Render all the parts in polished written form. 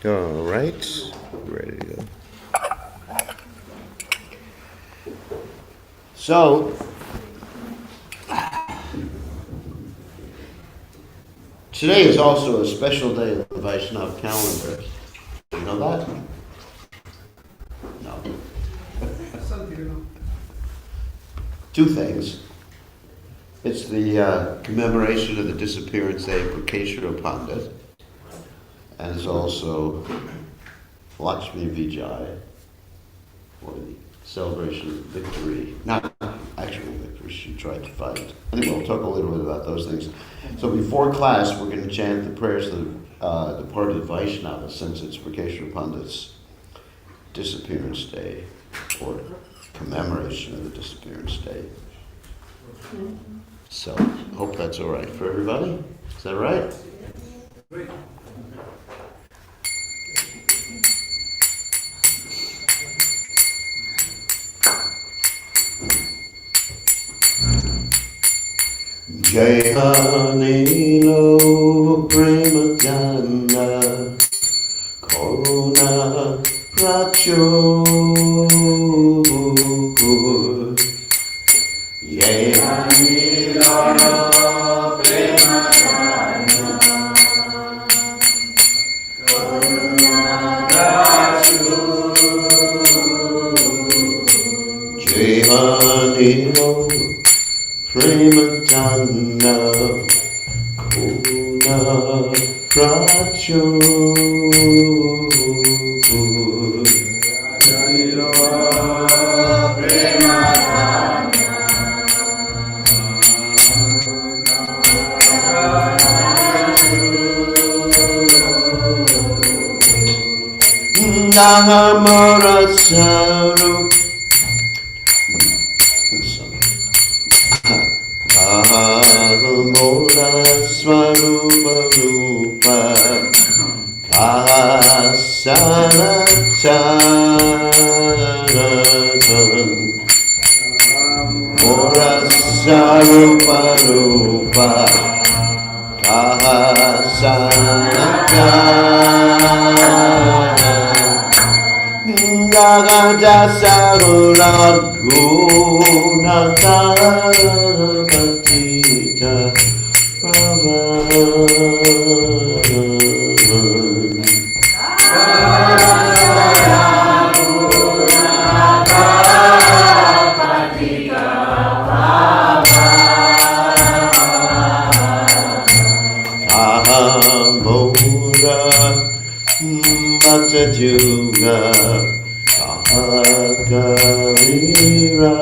All right, ready to go. So, today is also a special day of the Vaishnava calendar. You know that? No. Two things. It's the commemoration of the disappearance day of Bir Krishna Pandit, and it's also Lakshmi Vijay, or the celebration of victory. Not actual victory, she tried to fight. Anyway, we'll talk a little bit about those things. So before class, we're going to chant the prayers of the departed Vaishnava, since it's Bir Krishna Pandit's disappearance day, or commemoration of the disappearance day. So, hope that's all right for everybody. Is that right? Great. Jai Nilo Prema Jana Koruna Pracho Jai Nilo Prema Jana Koruna Pracho Jai Nilo Prema Jana Kuna Pracho Janilo Prema Jana Nahamara Sarup Mola Swarupa Rupa Asana Charatan Mola Swarupa Rupa Asana Charatan Nagaja Sarula Guna Patita Ahamura Matajuga Ahakarira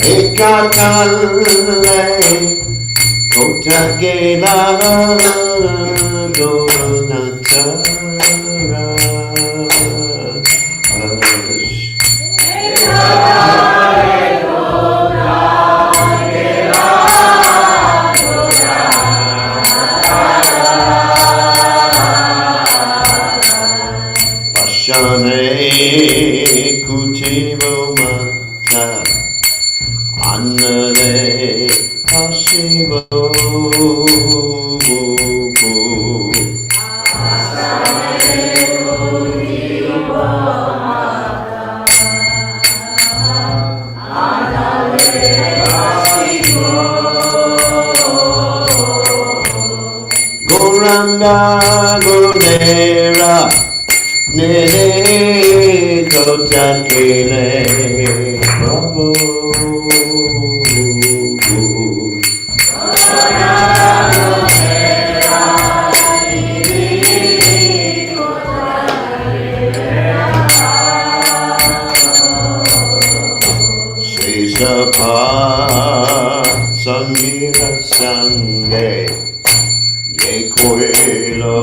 Ekakale Kotagela Doranatara Pashane Kutivo Mata Annale Hashivo Ganga Gunera Nene Kotakile Prabhu. Sapa Sangira Sange Ye Koilo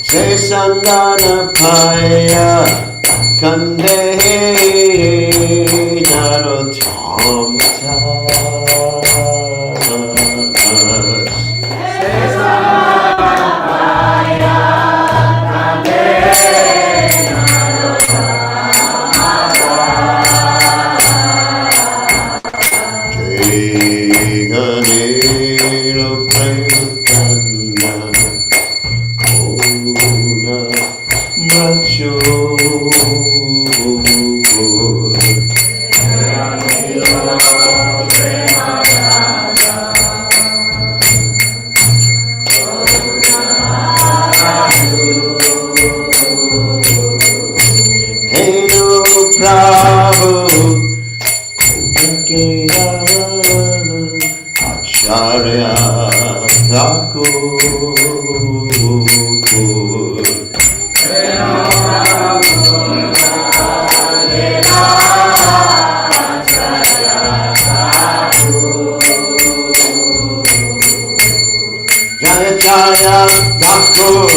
Se Sangana Paya Kande Naro Tom Acharya Thakur Jaya Jaya Thakur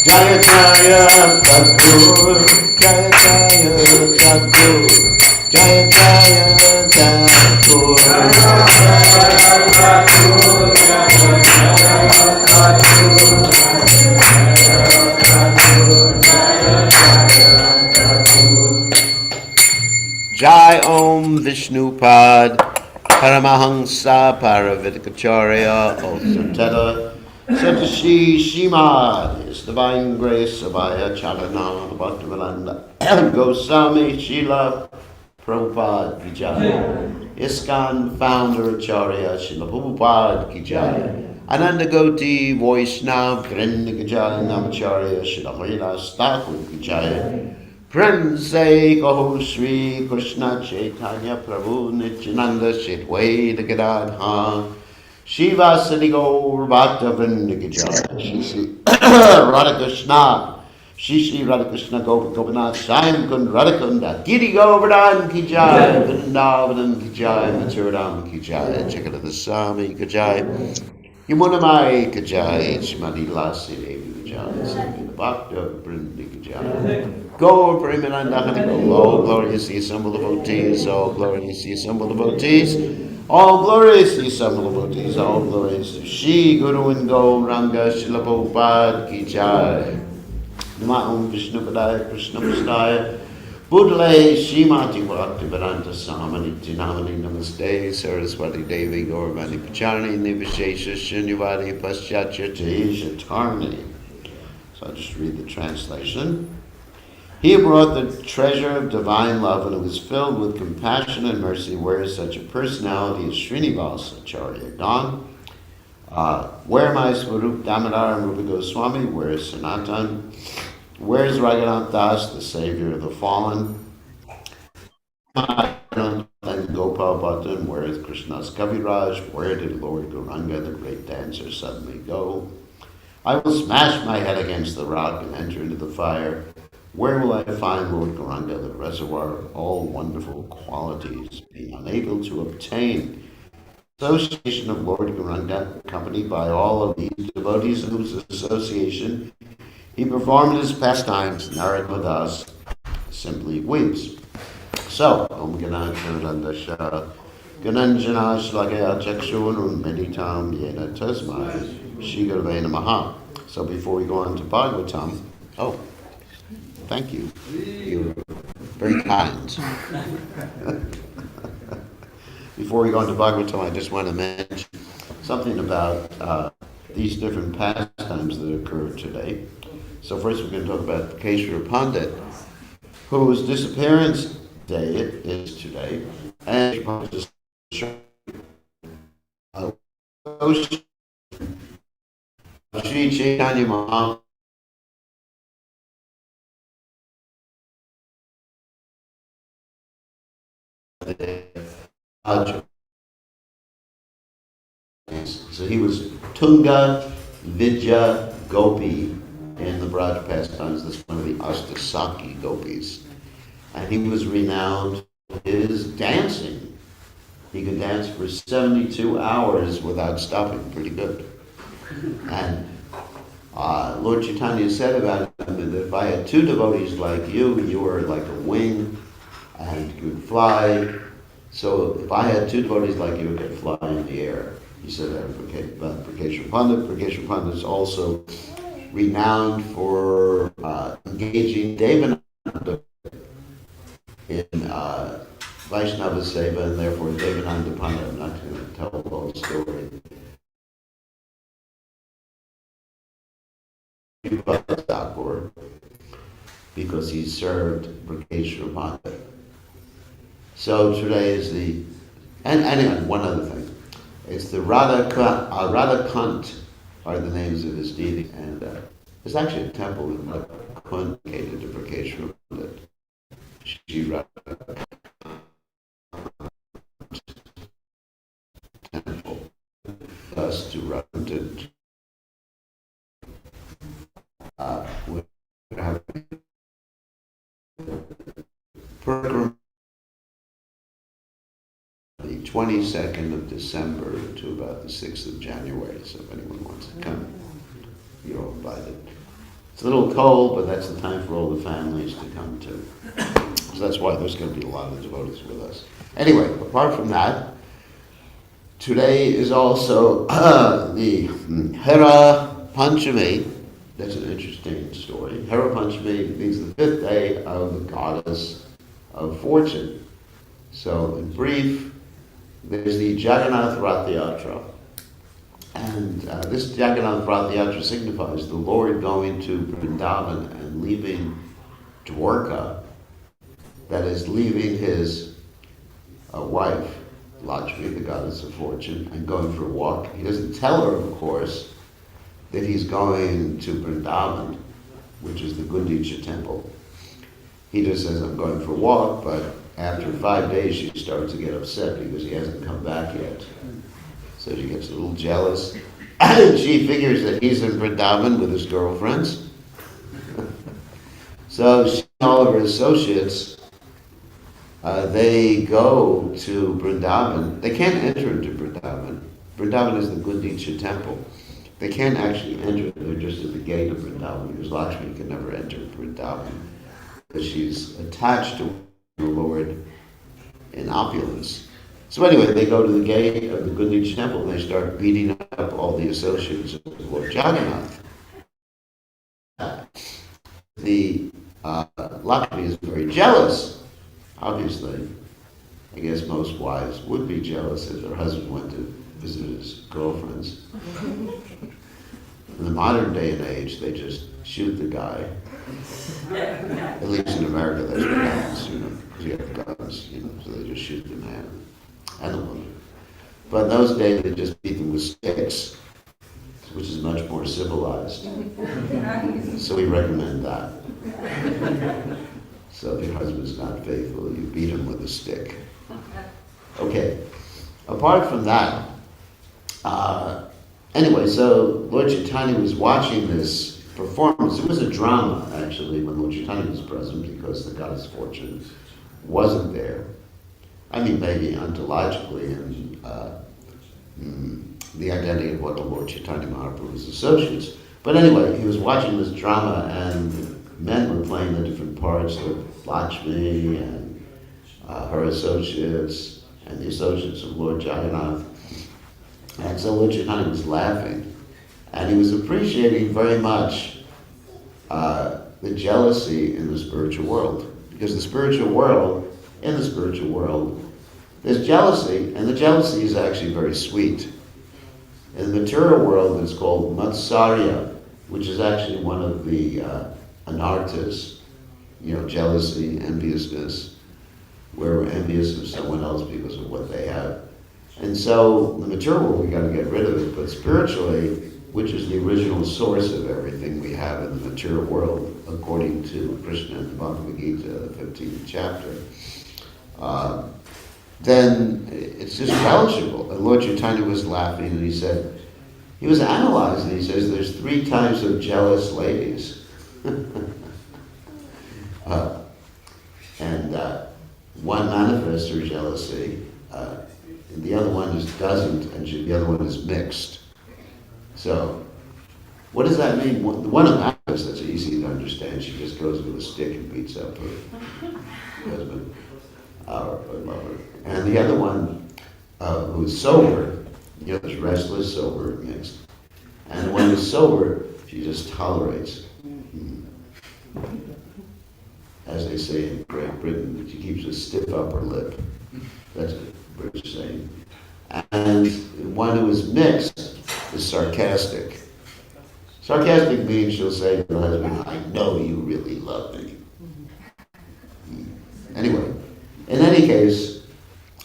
Jaya Jaya Thakur Jaya Jaya Thakur Jaya Jaya Thakur Jai Om Vishnupad Paramahansa Paravidikacharya Osateta Satashi Shimad His Divine Grace Abhaya Chalanam Bhaktivedanta Goswami Srila Prabhupada Ki Jai. ISKCON Founder Acharya Srila Prabhupada Ki Jai. Ananda Goti Vaishnav Vrinda Ki Jai. Namacharya Srila Haridas Thakur Ki Jai. Prince Kaho Sri Krishna Chaitanya Prabhu Nityananda Shitweda Gadadha Shiva Sadi Gaur Bhakta Vrinda Ki Jai. Shri Radha Krishna Shri Radha Krishna Gopinath Shyam Kund Radhakunda Giri Govardhan Ki Jai. Vrindavan Ki Jai. Mathuram Ki Jai. Jagadada Swami Ki Jai. Yamunamai Ki Jai. Shrimati Lasi Devi Ki Jai. Sankirtan Bhakta Vrinda Ki Jai. Go, Premananda, all gloriously assembled devotees, all gloriously assembled devotees, all gloriously assembled devotees, all glorious to Shri Guru and Gauranga Srila Prabhupada Ki Jai. Nama Om Vishnu Padaya Krishna Prasthaya Budale Shrimati Bhaktivedanta Swami Nityanamani Namaste Saraswati Devi Gauravani Pacharani Nivishesha Shunyavadi Paschatya Tejatarni. So I'll just read the translation. He brought the treasure of divine love and it was filled with compassion and mercy. Where is such a personality as Srinivas Acharya gone? Where my Swarup Damodar and Rupa Goswami? Where is Sanatan? Where is Raghunath Das, the savior of the fallen? And Gopal Bhattan? Where is Krishna's Kaviraj? Where did Lord Gauranga, the great dancer, suddenly go? I will smash my head against the rock and enter into the fire. Where will I find Lord Gauranga, the reservoir of all wonderful qualities, being unable to obtain association of Lord Gauranga, accompanied by all of these devotees whose association he performed his pastimes, Narada Das simply weeps. So, Om Gananjanandasha Gananjana Shlagaya Chakshun Meditam Yena Tasmai Shigurve Namaha. So before we go on to Bhagavatam, thank you. You're very kind. Before we go on to Bhagavatam, I just want to mention something about these different pastimes that occur today. So first we're going to talk about Keshara Pandit, whose disappearance day is today. And Sri Chaitanya Mahaprabhu so he was Tunga Vidya Gopi in the Braj pastimes. That's one of the Astasaki gopis. And he was renowned for his dancing. He could dance for 72 hours without stopping, pretty good. And Lord Chaitanya said about him that if I had two devotees like you were like a wing and you could fly. So if I had two devotees like you, I could fly in the air. He said that about Prakeshwar Pandit. Prakeshwar Pandit is also renowned for engaging Devananda in Vaishnava Seva, and therefore Devananda Pandit, I'm not going to tell the whole story. Because he served Prakeshwar Pandit. So today is and one other thing. It's the Radhakant are the names of his deity, and there's actually a temple in Radhakant dedicated to Prakeshwar Pandit. Shri Radhakant temple. Thus to Radhakant. We're having the 22nd of December to about the 6th of January. So if anyone wants to come, you're all invited. It's a little cold, but that's the time for all the families to come too. So that's why there's going to be a lot of devotees with us. Anyway, apart from that, today is also the Hera Panchami. That's an interesting story. Hera Panchami means the 5th day of the goddess of fortune. So in brief, there's the Jagannath Rath Yatra. And this Jagannath Rath Yatra signifies the Lord going to Vrindavan and leaving Dwarka, that is, leaving his wife, Lakshmi, the goddess of fortune, and going for a walk. He doesn't tell her, of course, that he's going to Vrindavan, which is the Gundicha temple. He just says, I'm going for a walk, but after 5 days she starts to get upset because he hasn't come back yet. So she gets a little jealous. And she figures that he's in Vrindavan with his girlfriends. So she and all of her associates, they go to Vrindavan. They can't enter into Vrindavan. Vrindavan is the Gundicha temple. They can't actually enter. They're just at the gate of Vrindavan because Lakshmi can never enter Vrindavan because she's attached to the Lord in opulence. So anyway, they go to the gate of the Gundicha temple and they start beating up all the associates of Lord Jagannath. The Lakshmi is very jealous. Obviously, I guess most wives would be jealous if their husband went to visit his girlfriends. In the modern day and age, they just shoot the guy. At least in America, that's what happens, because you have guns, so they just shoot the man and the woman. But in those days, they just beat them with sticks, which is much more civilized. So we recommend that. So if your husband's not faithful, you beat him with a stick. Okay. Apart from that, anyway, so Lord Chaitanya was watching this performance. It was a drama, actually, when Lord Chaitanya was present, because the goddess fortune wasn't there. I mean, maybe ontologically and the identity of what the Lord Chaitanya Mahaprabhu's associates. But anyway, he was watching this drama, and men were playing the different parts of Lakshmi and her associates and the associates of Lord Jagannath. And so Lord Chaitanya was laughing, and he was appreciating very much the jealousy in the spiritual world. Because in the spiritual world, there's jealousy, and the jealousy is actually very sweet. In the material world, it's called matsarya, which is actually one of the anarthas, jealousy, enviousness. We're envious of someone else because of what they have. And so, the material world, we got to get rid of it. But spiritually, which is the original source of everything we have in the material world, according to Krishna in the Bhagavad Gita, the 15th chapter, then it's just relishable. And Lord Chaitanya was laughing, and he said, he was analyzing, he says, there's 3 types of jealous ladies. One manifests her jealousy, and the other one doesn't, and the other one is mixed. So, what does that mean? The one that manifests, that's easy to understand. She just goes with a stick and beats up her husband or lover. And the other one, who's sober, is restless, sober, mixed. And the one who's sober, she just tolerates. As they say in Great Britain, she keeps a stiff upper lip. That's a British saying. And one who is mixed is sarcastic. Sarcastic means she'll say to her husband, I know you really love me. Anyway, in any case,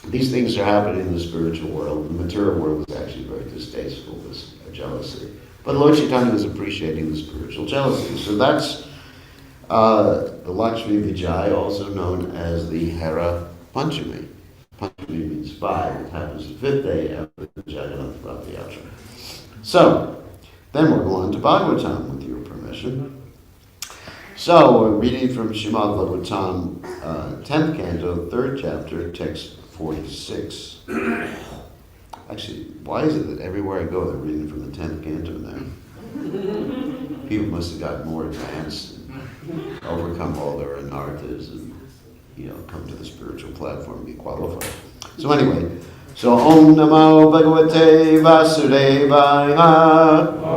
these things are happening in the spiritual world. The material world is actually very distasteful, this jealousy. But Lord Chaitanya is appreciating the spiritual jealousy. So that's the Lakshmi Vijay, also known as the Hera Panchami. Panchami means 5. It happens the 5th day after the Jagannath Rath Yatra. So, then we'll go on to Bhagavatam, with your permission. So, we're reading from Srimad Bhagavatam, 10th canto, 3rd chapter, text 46. Actually, why is it that everywhere I go they're reading from the 10th canto now? People must have gotten more advanced and overcome all their anarthas and, come to the spiritual platform and be qualified. So anyway, Om Namo Bhagavate Vasudevaya. Om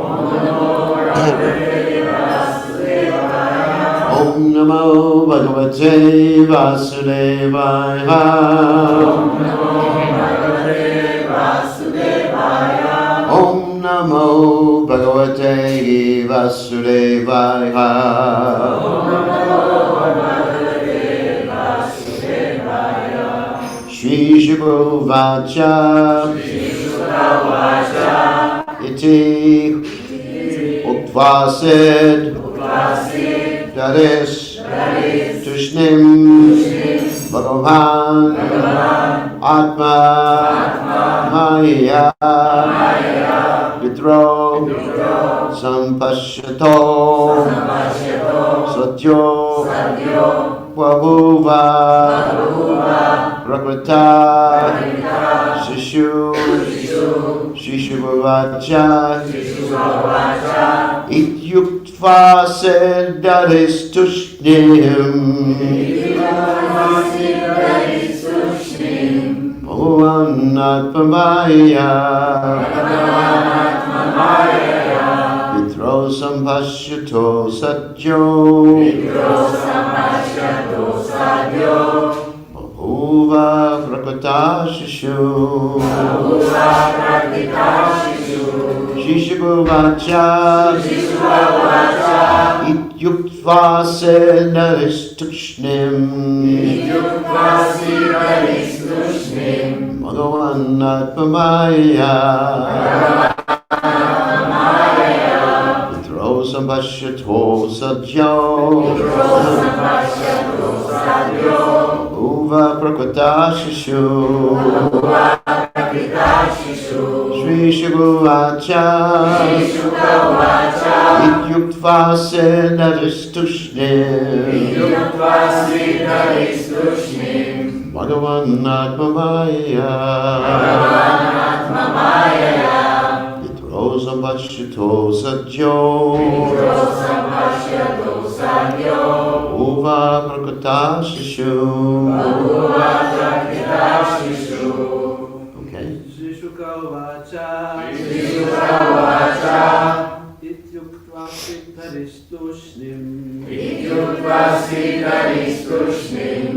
Namo Bhagavate Vasudevaya. Om Namo Bhagavate Vasudevaya. Om Namo Bhagavate Vasudevaya. Om Namo Bhagavate Vasudevaya. Shri Shubho Vacha Iti Uktvasid Daris Tushnim Bhagavan Atma Maya Vidro Sampashyato Satyo Vahuva Prakrita Shishu Shishubhavacha Ityuktva Sedaris Tushnim Bhagavanatmamaya Vitro Sampashyato Satyo Uva Prakrita Shishu Shishubhavacha Ityuktva Sedaris Tushnim Bhagavanatmamaya Vitro Sampashyato Satyo Uva Prakrita Shishu Shri Shubhavacha Ityuktva Sedaris Tushnim Bhagavanatmamaya Vitro Sampashyato Satyo Uva Prakrita Shishu. Okay. Shishuka Vacha Ityuktva Siddharistushnim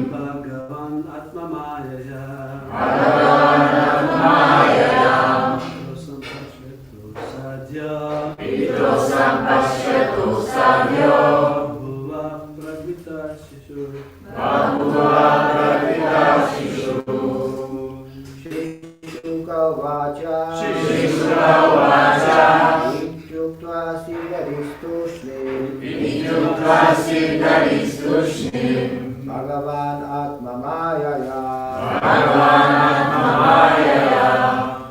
Bhagavan Atmamaya Bhagavan Atma Mayaya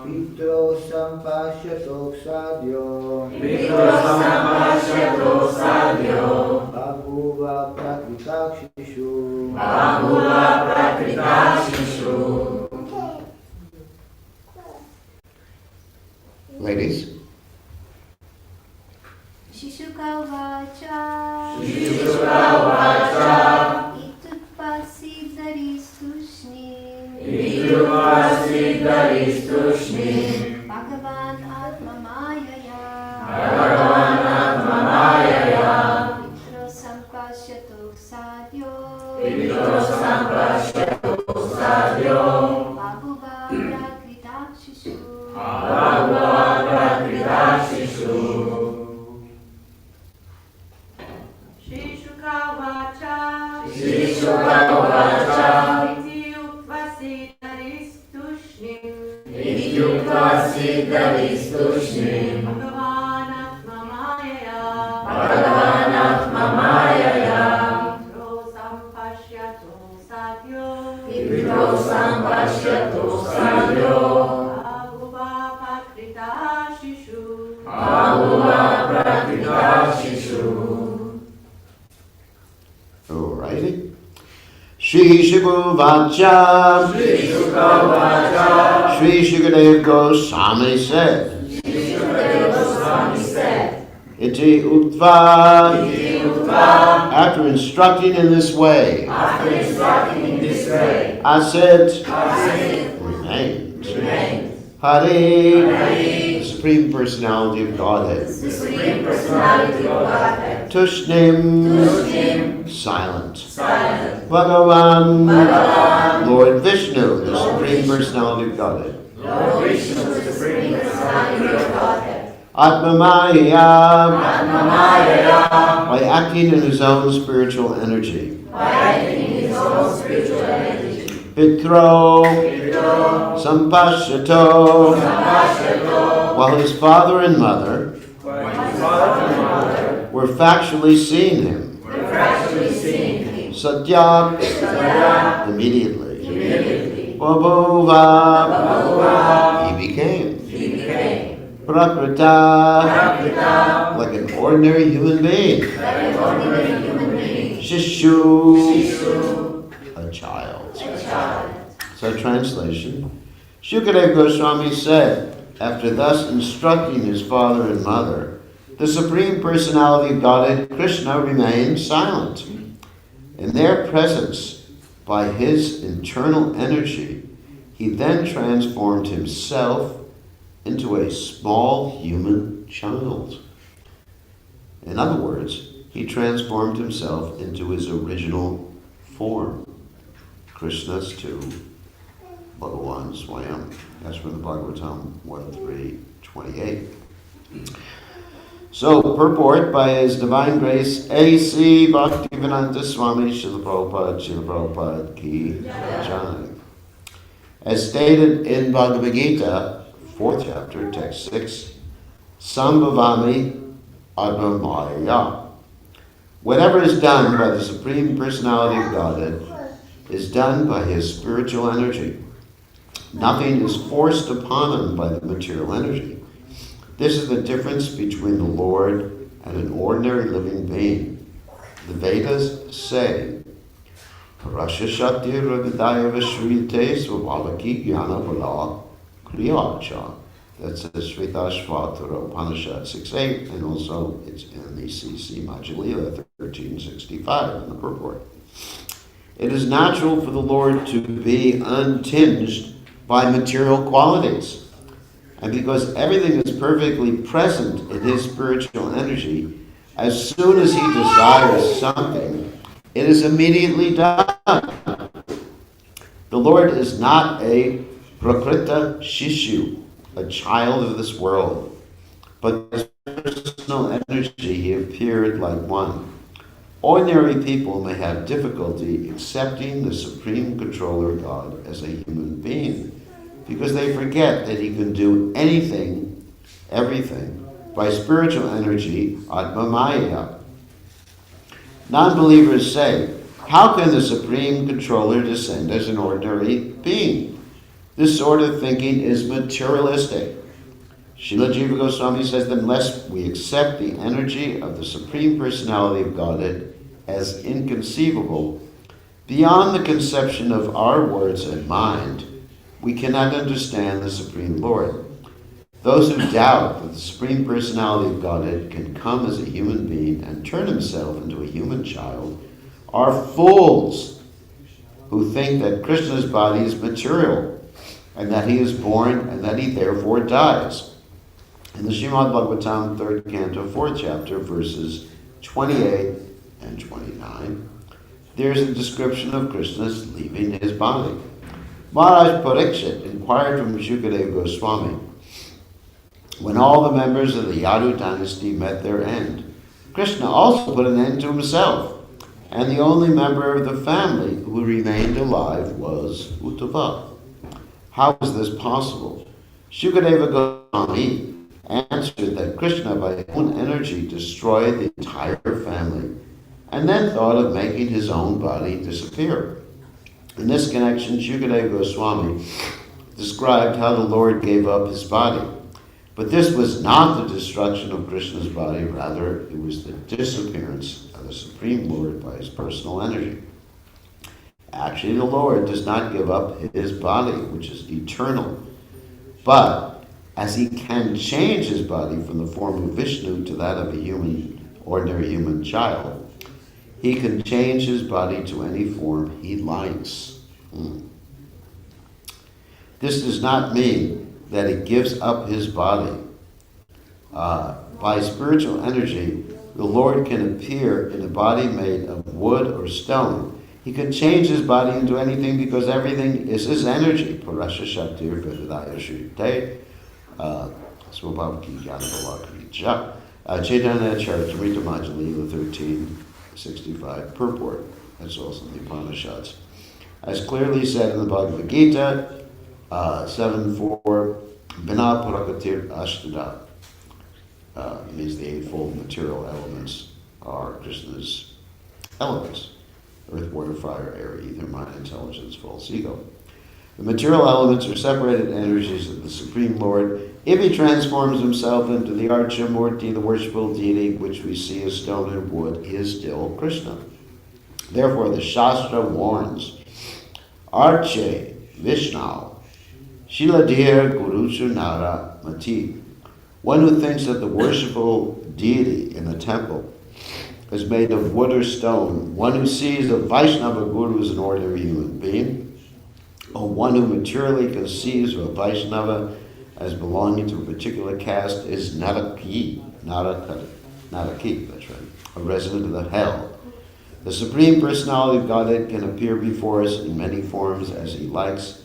Pitro Sampashyato Sadyo Bhaguva Prakritakshishu Ladies? Shishuka vacha Itutpasidari sushni Bhagavan Atma Mayaya Vitro Sampashyato Sadyo Bhaguva Prakritakshishu Shishuka vacha Ityuktvasiddharistushnim Bhagavan Atma Mayaya Vitro Sampashyato Sadyo Bhaguva Prakritashishu Alrighty. Shri Shibu Vacha. Shri Shukadev Goswami said. Iti Uttva. After instructing in this way. I said. Remained. Hari. The Supreme Personality of Godhead. Tushnim. Silent. Bhagavan. Lord Vishnu, the Supreme Personality of Godhead. Atma Maya. By acting in his own spiritual energy. Pitro. Sampashyato. While his father and mother were factually seeing him. Satya. Immediately. Babhuva. He became. Prakrita. Like an ordinary human being. Shishu. A child. So translation. Shukadev Goswami said, after thus instructing his father and mother, the Supreme Personality of Godhead, Krishna, remained silent. In their presence, by his internal energy, he then transformed himself into a small human child. In other words, he transformed himself into his original form. Krishna's to Bhagavan Swayam. That's from the Bhagavatam 1.3.28. So, purport by His Divine Grace, A.C. Bhaktivedanta Swami Srila Prabhupada Ki Jai. As stated in Bhagavad Gita, 4th chapter, text 6, Sambhavami Advamaya. Whatever is done by the Supreme Personality of Godhead is done by his spiritual energy. Nothing is forced upon him by the material energy. This is the difference between the Lord and an ordinary living being. The Vedas say, Rasha Shakti Ravidaya Vashrite Swavalaki Jnana Vala Kriyacha. That says Svetashvatara Upanishad 6.8, and also it's in the C.C. Majulila 1365 in the purport. It is natural for the Lord to be untinged by material qualities. And because everything is perfectly present in his spiritual energy, as soon as he desires something, it is immediately done. The Lord is not a prakrita shishu, a child of this world, but his personal energy he appeared like one. Ordinary people may have difficulty accepting the Supreme Controller God as a human being, because they forget that he can do anything, everything, by spiritual energy, Atma Maya. Non-believers say, how can the Supreme Controller descend as an ordinary being? This sort of thinking is materialistic. Srila Jiva Goswami says that unless we accept the energy of the Supreme Personality of Godhead as inconceivable, beyond the conception of our words and mind, we cannot understand the Supreme Lord. Those who doubt that the Supreme Personality of Godhead can come as a human being and turn himself into a human child are fools who think that Krishna's body is material and that he is born and that he therefore dies. In the Srimad Bhagavatam, 3rd canto, 4th chapter, verses 28 and 29, there's a description of Krishna's leaving his body. Maharaj Parikshit inquired from Shukadeva Goswami, when all the members of the Yadu dynasty met their end, Krishna also put an end to himself, and the only member of the family who remained alive was Uddhava. How is this possible? Shukadeva Goswami answered that Krishna, by his own energy, destroyed the entire family, and then thought of making his own body disappear. In this connection, Shukadeva Goswami described how the Lord gave up his body. But this was not the destruction of Krishna's body, rather it was the disappearance of the Supreme Lord by his personal energy. Actually, the Lord does not give up his body, which is eternal, but as he can change his body from the form of Vishnu to that of a ordinary human child, he can change his body to any form he likes. This does not mean that he gives up his body. By spiritual energy, the Lord can appear in a body made of wood or stone. He can change his body into anything because everything is his energy. Parasha Shaktir Vedadaya Shrite Swabhavaki Yanavalakricha Chaitanya Charitamrita Manjali 1365 purport. That's also in the Upanishads. As clearly said in the Bhagavad Gita, 7.4, Bina Prakatir Ashtada, means the eightfold material elements are Krishna's elements: earth, water, fire, air, ether, mind, intelligence, false ego. The material elements are separated energies of the Supreme Lord. If he transforms himself into the Archa Murti, the worshipful deity, which we see as stone and wood, he is still Krishna. Therefore, the Shastra warns, Arche Vishnu, Shiladir Guruchu Nara Mati. One who thinks that the worshipful deity in the temple is made of wood or stone, one who sees a Vaishnava Guru as an ordinary human being, or one who materially conceives of a Vaishnava as belonging to a particular caste is Naraki, that's right, a resident of the hell. The Supreme Personality of Godhead can appear before us in many forms as he likes,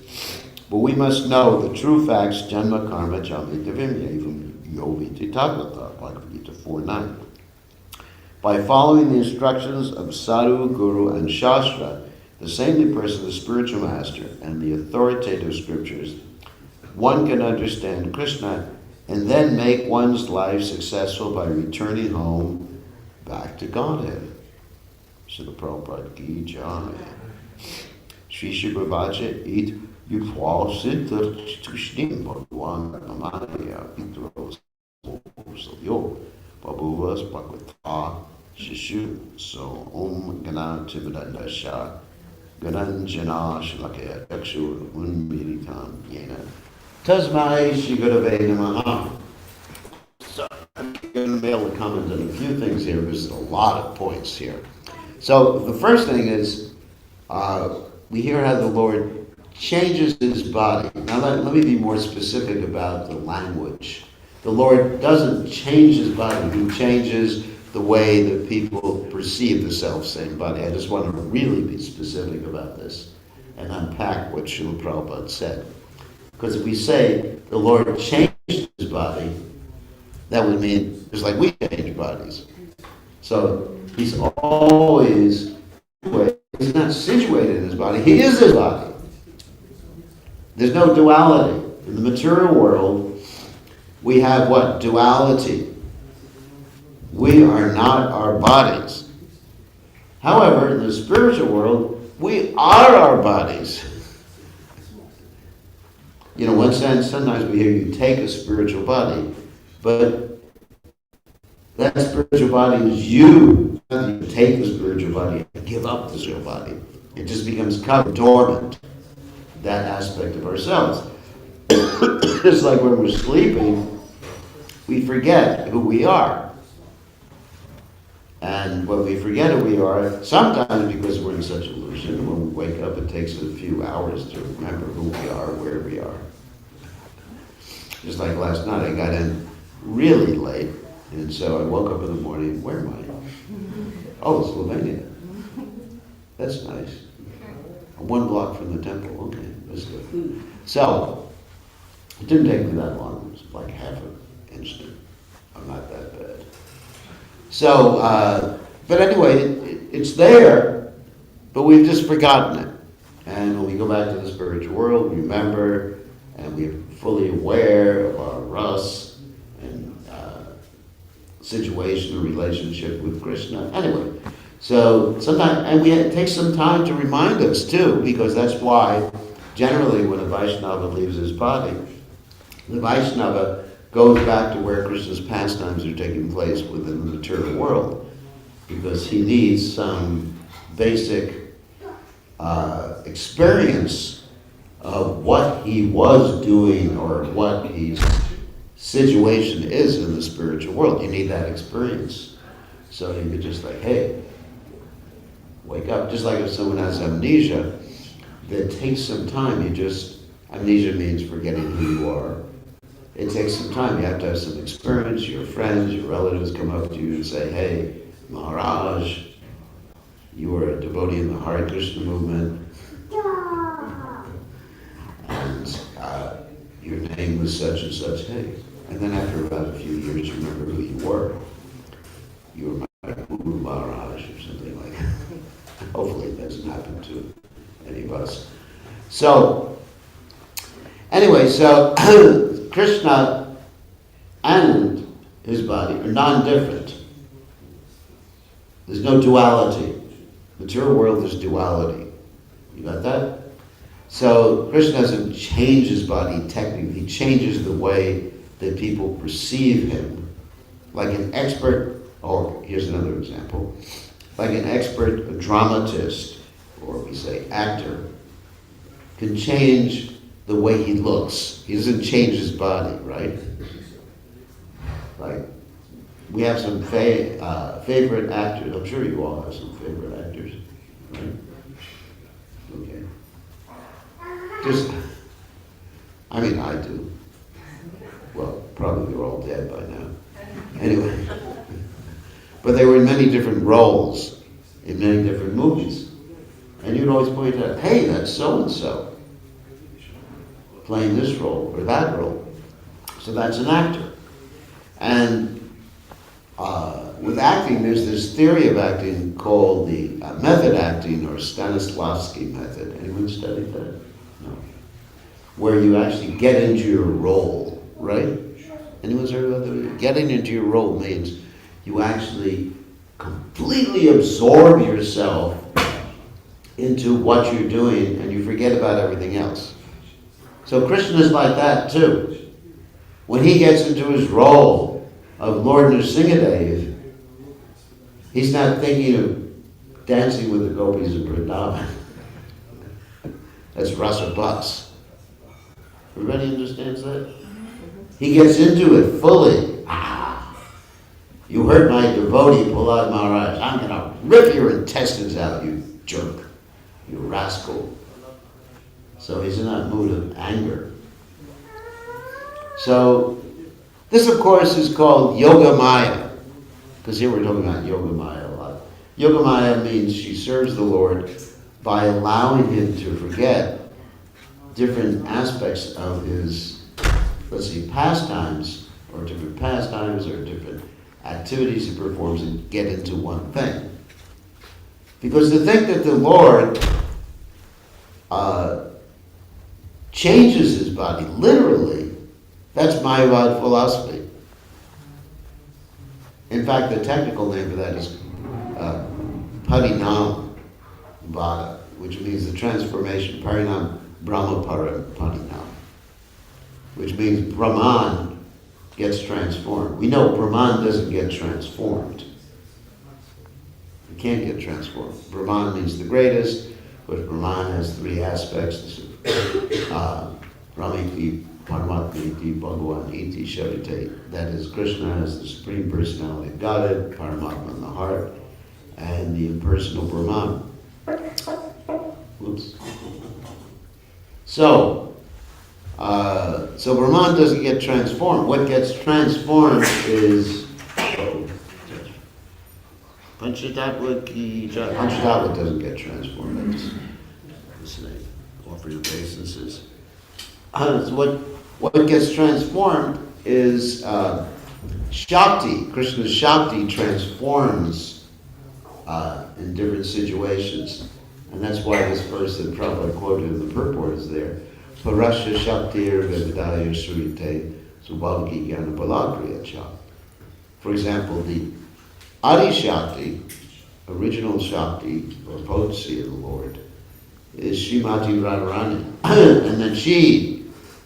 but we must know the true facts, Janma Karma Jami Divimya, from Yovi Titatvata, Bhagavad Gita 4.9. By following the instructions of Sadhu, Guru, and Shastra, the saintly person, the spiritual master, and the authoritative scriptures, one can understand Krishna and then make one's life successful by returning home back to Godhead. Srila Prabhupada Ki Jai. Sri Shubhavacha it Yukwa Siddhar Tushnim Bhagwan Amaya Pitros Yo Babuvas Bhagavata Shishu. So Om Gana Tivadanda Shah Gananjana Shlakaya Yakshur Unmiritam Yena Tasmai Shigurave Namaha. So I'm going to be able to comment on a few things here. There's a lot of points here. So the first thing is, we hear how the Lord changes his body. Now let me be more specific about the language. The Lord doesn't change his body. He changes the way that people perceive the self-same body. I just want to really be specific about this and unpack what Srila Prabhupada said. Because if we say the Lord changed his body, that would mean just like we change bodies. So he's always, he's not situated in his body, he is his body. There's no duality. In the material world, we have what? Duality. We are not our bodies. However, in the spiritual world, we are our bodies. You know, one sense, sometimes we hear you take a spiritual body, but that spiritual body is you. You take the spiritual body and give up the spiritual body. It just becomes covered, dormant, that aspect of ourselves. Just like when we're sleeping, we forget who we are. And when we forget who we are, sometimes because we're in such illusion, when we wake up, it takes a few hours to remember who we are, where we are. Just like last night, I got in really late, and so I woke up in the morning, where am I? Oh, Slovenia. That's nice. 1 block from the temple, okay, that's good. So, it didn't take me that long, it was like half an instant. I'm not that bad. So, but anyway, it's there, but we've just forgotten it. And when we go back to the spiritual world, we remember, and we're fully aware of our rasa and situation or relationship with Krishna. Anyway, so sometimes, and it takes some time to remind us too, because that's why generally when a Vaishnava leaves his body, the Vaishnava goes back to where Krishna's pastimes are taking place within the material world, because he needs some basic experience of what he was doing or what his situation is in the spiritual world. You need that experience. So you could just like, hey, wake up. Just like if someone has amnesia, that takes some time. Amnesia means forgetting who you are. It takes some time. You have to have some experience. Your friends, your relatives come up to you and say, hey, Maharaj, you were a devotee in the Hare Krishna movement. And your name was such and such. Hey. And then after about a few years, you remember who you were. You were my Guru Maharaj or something like that. Hopefully it doesn't happen to any of us. So, anyway, so Krishna and his body are non-different. There's no duality. Material world is duality. You got that? So Krishna doesn't change his body technically. He changes the way that people perceive him. Like an expert, or here's another example, like an expert dramatist, or we say actor, can change the way he looks. He doesn't change his body, right? Like, we have some favorite actors. I'm sure you all have some favorite actors, right? Okay. I do. Well, probably they're all dead by now. Anyway. But they were in many different roles, in many different movies. And you'd always point out, hey, that's so-and-so playing this role or that role. So that's an actor. And with acting, there's this theory of acting called the method acting or Stanislavski method. Anyone studied that? No. Where you actually get into your role, right? Anyone's heard about that? Getting into your role means you actually completely absorb yourself into what you're doing and you forget about everything else. So Krishna is like that too. When he gets into his role of Lord Nrsingadev, he's not thinking of dancing with the gopis in Vrindavan. That's Rasa Bus. Everybody understands that? He gets into it fully. You heard my devotee Prahlad Maharaj. I'm going to rip your intestines out, you jerk, you rascal. So he's in that mood of anger. So this, of course, is called Yoga Maya, because here we're talking about Yoga Maya a lot. Yoga Maya means she serves the Lord by allowing him to forget different aspects of his, let's see, pastimes, or different pastimes, or different activities he performs, and get into one thing. Because to think that the Lord changes his body, literally, that's Mayavad philosophy. In fact, the technical name for that is Parinam Vada, which means the transformation, Parinam Brahma Parinam, which means Brahman gets transformed. We know Brahman doesn't get transformed. It can't get transformed. Brahman means the greatest, but Brahman has three aspects. Brahmiti, Paramatmiti, Bhagavan Iti, Sharite. That is, Krishna as the Supreme Personality of Godhead, Paramatma in the heart, and the impersonal Brahman. Oops. So Brahman doesn't get transformed. What gets transformed is Panchatattva doesn't get transformed. I just listening, offer your obeisances. What gets transformed is Shakti. Krishna's Shakti transforms in different situations. And that's why this verse that Prabhupada quoted in the purport is there. Parasya Shaktir Vedaya Surite Subhavaki Jnana Balagriya Cha. For example, the Adi Shakti, original Shakti, or potency of the Lord, is Srimati Radharani. And then she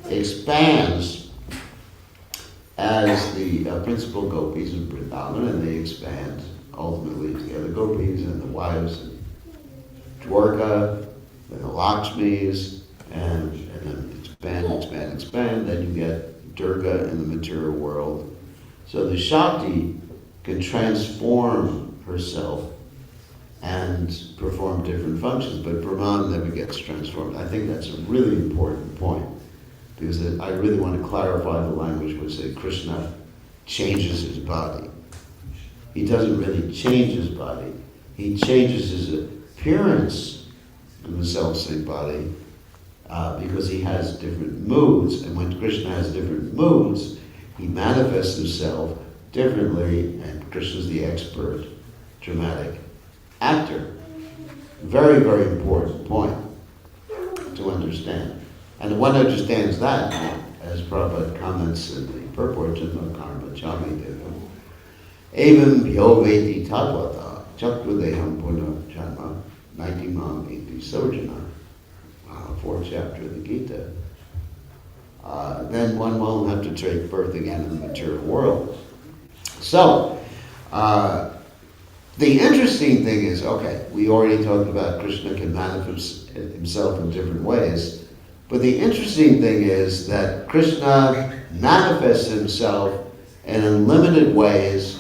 expands as the principal gopis of Vrindavan, and they expand ultimately to the other gopis and the wives and Dwarka, and the Lakshmis, and then expand. Then you get Durga in the material world. So the Shakti can transform herself and perform different functions, but Brahman never gets transformed. I think that's a really important point, because I really want to clarify the language which says Krishna changes his body. He doesn't really change his body. He changes his appearance in the self-same body because he has different moods. And when Krishna has different moods, he manifests himself differently, and Krishna's the expert dramatic actor. Very, very important point to understand. And one understands that, as Prabhupada comments in the purport to the Karma Chami Devam, Evam Yoveti Tatvata Chakradeham Puna Janma Naitimam Iti Sojana, fourth chapter of the Gita. Then one won't have to take birth again in the material world. So, the interesting thing is, okay, we already talked about Krishna can manifest himself in different ways, but the interesting thing is that Krishna manifests himself in unlimited ways,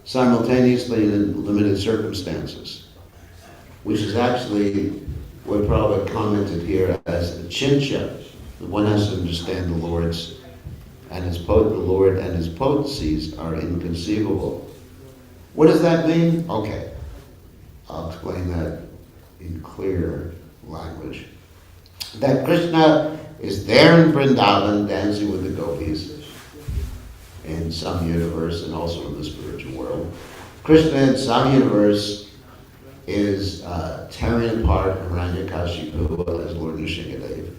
simultaneously in limited circumstances, which is actually what Prabhupada commented here as a chincha. One has to understand the Lord's and the Lord and his potencies are inconceivable. What does that mean? Okay, I'll explain that in clear language. That Krishna is there in Vrindavan dancing with the gopis in some universe and also in the spiritual world. Krishna in some universe is tearing apart Hiranyakashipu as Lord Nrsingadev.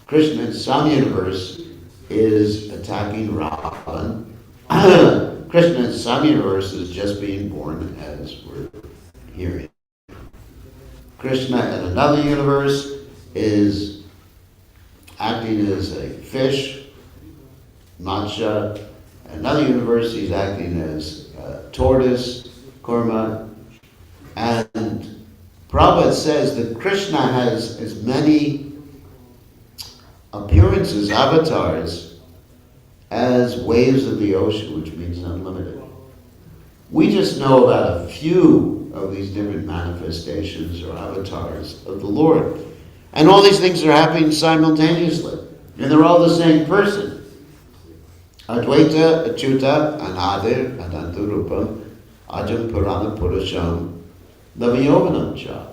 Krishna in some universe is attacking Ravan. Krishna in some universe is just being born, as we're hearing. Krishna in another universe is acting as a fish, Matsya. Another universe he's acting as a tortoise, Kurma. And Prabhupada says that Krishna has as many appearances, avatars, as waves of the ocean, which means unlimited. We just know about a few of these different manifestations or avatars of the Lord. And all these things are happening simultaneously. And they're all the same person. Advaita, Achyuta, Anadir, Adanturupam, Ajam Purana Purusham, Lavayovanam Cha,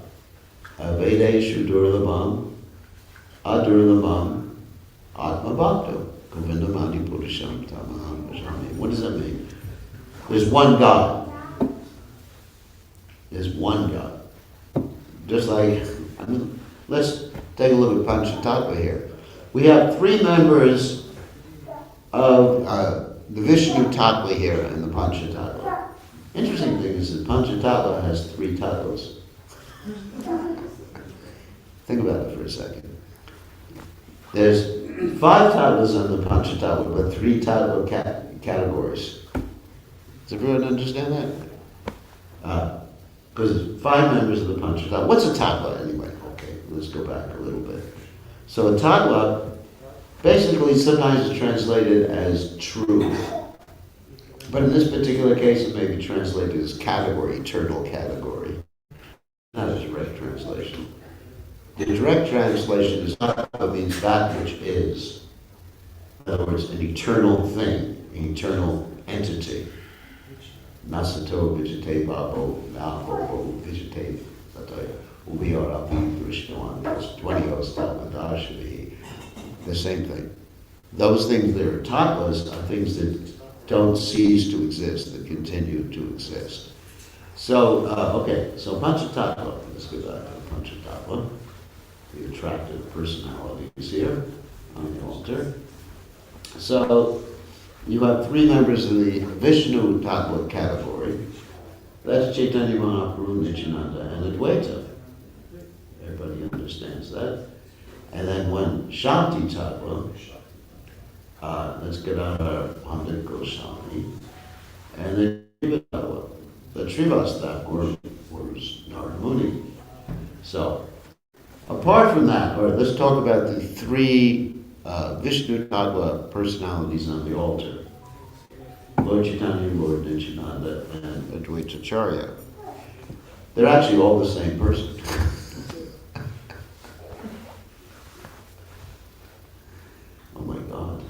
Vedeshu Durlabam, Adurlabam, Atma Bhakta, Govindamadi Purusham Tamaham Bhajami. What does that mean? There's one God. There's one God. Just like, let's take a look at Panchatattva here. We have three members of the Vishnu Tattva here in the Panchatattva. Interesting thing is that Panchatattva has three tattvas. Think about it for a second. There's 5 tattvas on the Panchatattva, but 3 tattva categories. Does everyone understand that? Because there's 5 members of the Panchatattva. What's a tattva anyway? Okay, let's go back a little bit. So a tattva basically sometimes is translated as truth. But in this particular case, it may be translated as category, eternal category. Not a direct translation. The direct translation is tattva means that which is. In other words, an eternal thing, an eternal entity. Nasato vijate babo, nabo vijate satai, ubiyara Bir Krishna Goswami. The same thing. Those things that are tattvas are things that don't cease to exist, that continue to exist. So, so Panchatattva, let's go back to Panchatattva. The attractive personalities here on the altar. So, you have 3 members of the Vishnu Tattva category. That's Chaitanya Mahaprabhu, Nityananda, and Advaita. Everybody understands that. And then one Shanti Tattva, let's get out our Bir Goswami. And then Shiva Tattva, the Srivas Thakur was Narada Muni. So, apart from that, or let's talk about the 3 Vishnu Tattva personalities on the altar. Lord Chaitanya, Lord Nityananda, and Advaita Acharya. They're actually all the same person. Oh my God.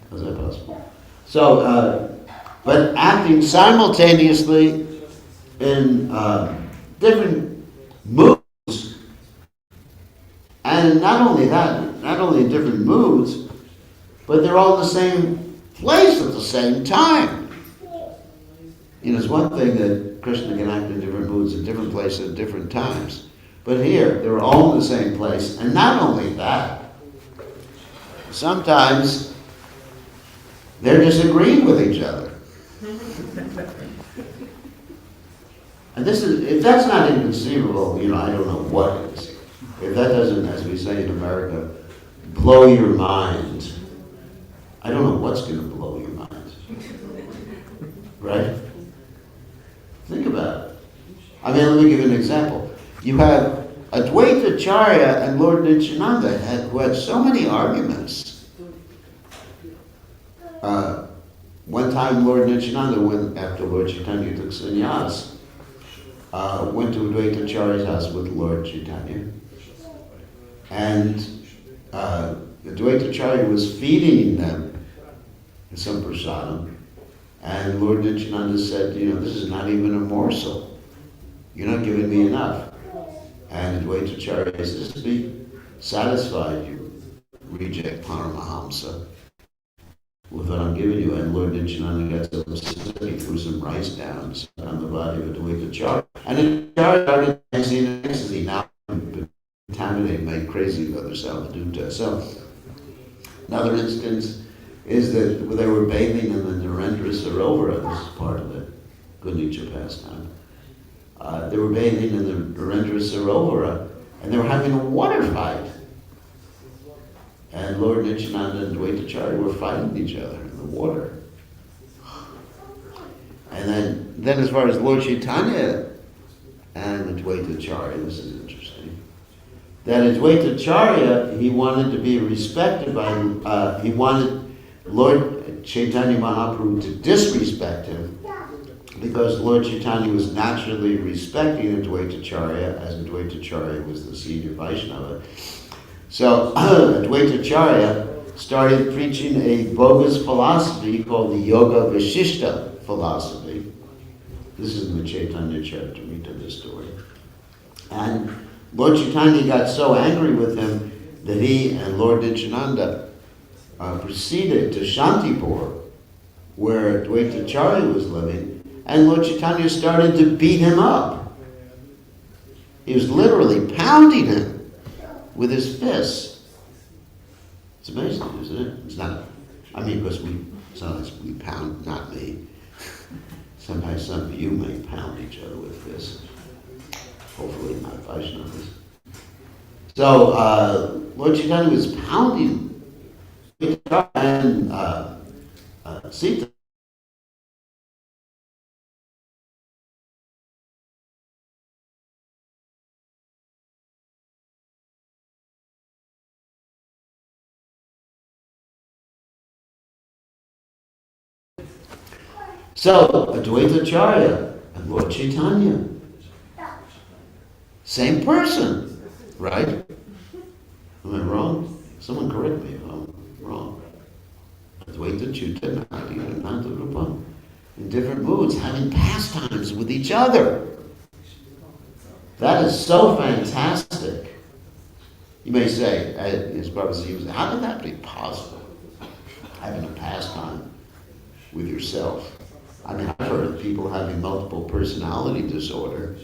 How's that possible? So, but acting simultaneously in different moods, and not only that, not only in different moods, but they're all in the same place at the same time. You know, it's one thing that Krishna can act in different moods at different places at different times. But here, they're all in the same place. And not only that, sometimes they're disagreeing with each other. And this is, if that's not inconceivable, you know, I don't know what is. If that doesn't, as we say in America, blow your mind, I don't know what's going to blow your mind. Right? Think about it. I mean, let me give you an example. You have Advaita Acharya and Lord Nityananda who had so many arguments. One time Lord Nityananda went, after Lord Chaitanya took sannyas, went to Advaita Acharya's house with Lord Chaitanya. And Advaita Acharya was feeding them some prasadam. And Lord Nityananda said, you know, this is not even a morsel. You're not giving me enough. And Advaita Acharya says, be satisfied, you reject Paramahamsa, with what I'm giving you. And Lord Nityananda got so upset, he threw some rice down on the body of Advaita Acharya. And Acharya started dancing in ecstasy, now contaminated, made crazy with other Salvaduta. So, another instance is that they were bathing in the Narendra Sarovara, this is part of the Gundicha pastime. They were bathing in the Narendra Sarovara, and they were having a water fight. And Lord Nityananda and Advaita Acharya were fighting each other in the water. And then as far as Lord Chaitanya and Advaita Acharya, this is interesting, that Advaita Acharya, he wanted to be respected by, he wanted Lord Chaitanya Mahaprabhu to disrespect him, because Lord Chaitanya was naturally respecting Advaita Acharya, as Advaita Acharya was the senior Vaishnava. So Advaita Acharya started preaching a bogus philosophy called the Yoga Vishishta philosophy. This is in the Chaitanya Charitamrita, this story. And Lord Chaitanya got so angry with him that he and Lord Nityananda proceeded to Shantipur, where Advaita Acharya was living, and Lord Chaitanya started to beat him up. He was literally pounding him with his fists. It's amazing, isn't it? It's not, I mean, because sometimes we pound, not me. Sometimes some of you may pound each other with fists. Hopefully not Vaishnavas. So, Lord Chaitanya was pounding and Sita. So, Advaita Acharya and Lord Chaitanya. Same person, right? Am I wrong? Someone correct me if I'm wrong. Advaita Achyuta Nadi and Nanda Rupa. In different moods, having pastimes with each other. That is so fantastic. You may say, as Prabhupada says, how can that be possible? Having a pastime with yourself. I mean, I've heard of people having multiple personality disorder,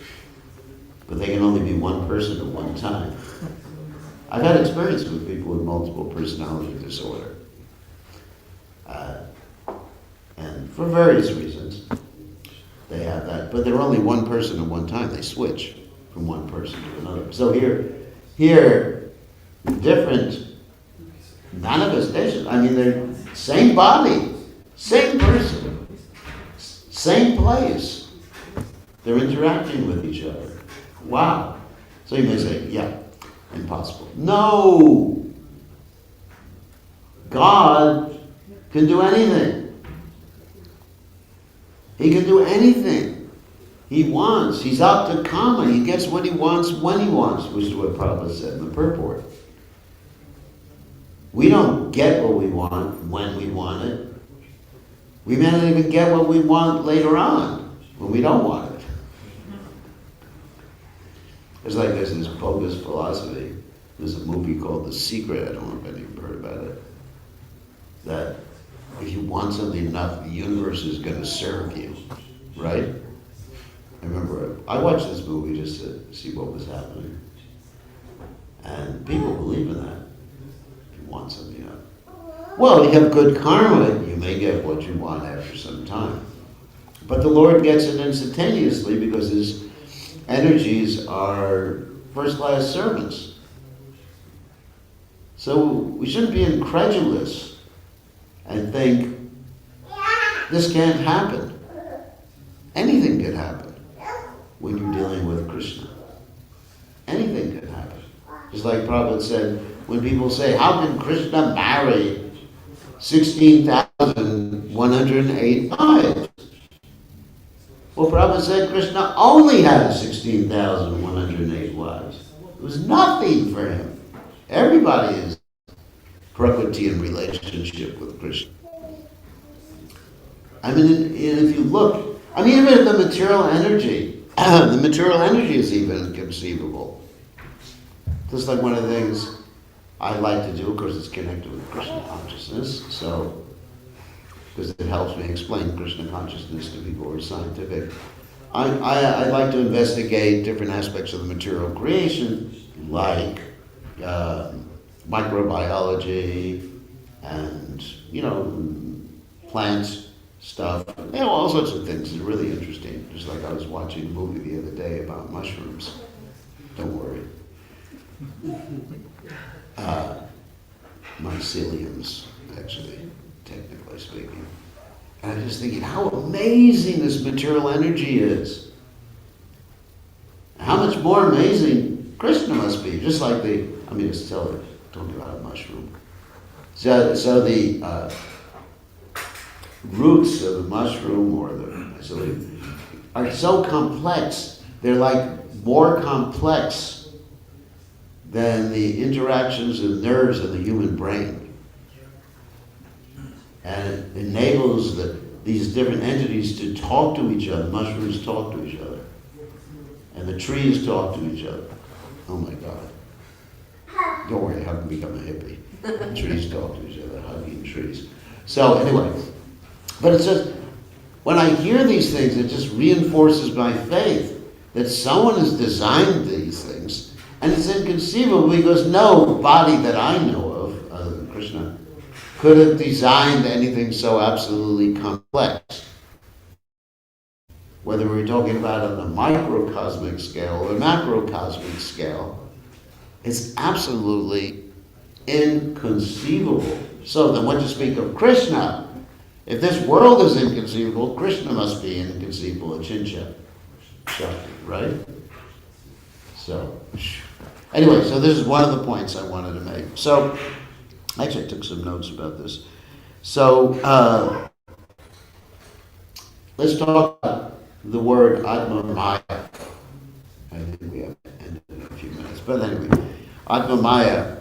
but they can only be one person at one time. I've had experience with people with multiple personality disorder. And for various reasons, they have that. But they're only one person at one time. They switch from one person to another. So here, different manifestations. I mean, they're same body, same person, same place. They're interacting with each other. Wow. So you may say, yeah, impossible. No! God can do anything. He can do anything he wants. He's out to karma. He gets what he wants when he wants, which is what Prabhupada said in the purport. We don't get what we want when we want it. We may not even get what we want later on when we don't want it. It's like there's this bogus philosophy. There's a movie called The Secret. I don't know if any of you heard about it. That if you want something enough, the universe is going to serve you, right? I remember I watched this movie just to see what was happening. And people believe in that. If you want something enough. Well, you have good karma, you may get what you want after some time. But the Lord gets it instantaneously because his energies are first-class servants. So we shouldn't be incredulous and think, this can't happen. Anything could happen when you're dealing with Krishna. Anything could happen. Just like Prabhupada said, when people say, how can Krishna marry 16,108 wives? Well, Prabhupada said Krishna only had 16,108 wives. It was nothing for him. Everybody is Prakriti in relationship with Krishna. I mean, if you look, I mean, even the material energy, the material energy is even inconceivable. Just like one of the things I like to do, of course, it's connected with Krishna consciousness, so, because it helps me explain Krishna consciousness to people who are scientific. I like to investigate different aspects of the material creation, like microbiology and, plant stuff, all sorts of things. It's really interesting. Just like I was watching a movie the other day about mushrooms. Don't worry. Myceliums, actually, technically speaking. And I'm just thinking how amazing this material energy is. How much more amazing Krishna must be. Just like just talking about a mushroom. So the roots of the mushroom or the mycelium are so complex. They're like more complex than the interactions of nerves in the human brain. And it enables these different entities to talk to each other. Mushrooms talk to each other. And the trees talk to each other. Oh my God. Don't worry, I haven't become a hippie. Trees talk to each other, hugging trees. So anyway, but it's just, when I hear these things, it just reinforces my faith that someone has designed these things, and it's inconceivable because no body that I know of, other than Krishna, could have designed anything so absolutely complex. Whether we're talking about on the microcosmic scale or macrocosmic scale, it's absolutely inconceivable. So then what to speak of Krishna? If this world is inconceivable, Krishna must be inconceivable, Achincha Shakti, right? So, anyway, so this is one of the points I wanted to make. So, actually I took some notes about this. So, let's talk about the word Atma Maya. I think we have to end it in a few minutes. But anyway, Atma Maya,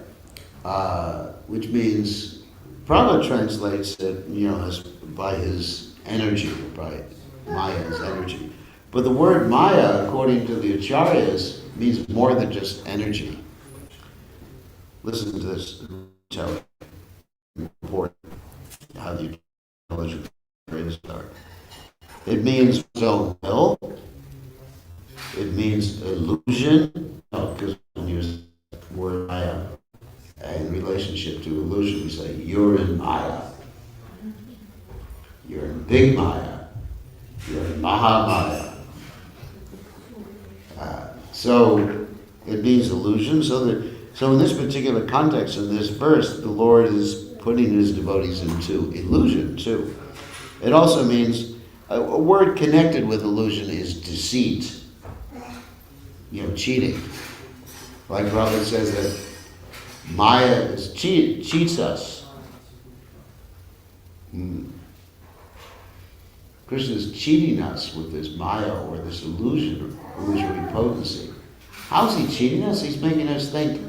which means, Prabhupada translates it, as by his energy, by Maya's energy. But the word Maya, according to the Acharyas, means more than just energy. Listen to this, tell it important how the intelligent phrases are. It means own will. It means illusion. No, because when you use the word Maya in relationship to illusion, we say, you're in Maya. You're in Big Maya. You're in Mahamaya. So it means illusion. So in this particular context, in this verse, the Lord is putting his devotees into illusion too. It also means, a word connected with illusion is deceit. Cheating. Like Prabhupada says that Maya cheats us. Krishna is cheating us with this Maya or this illusory potency. How is he cheating us? He's making us think.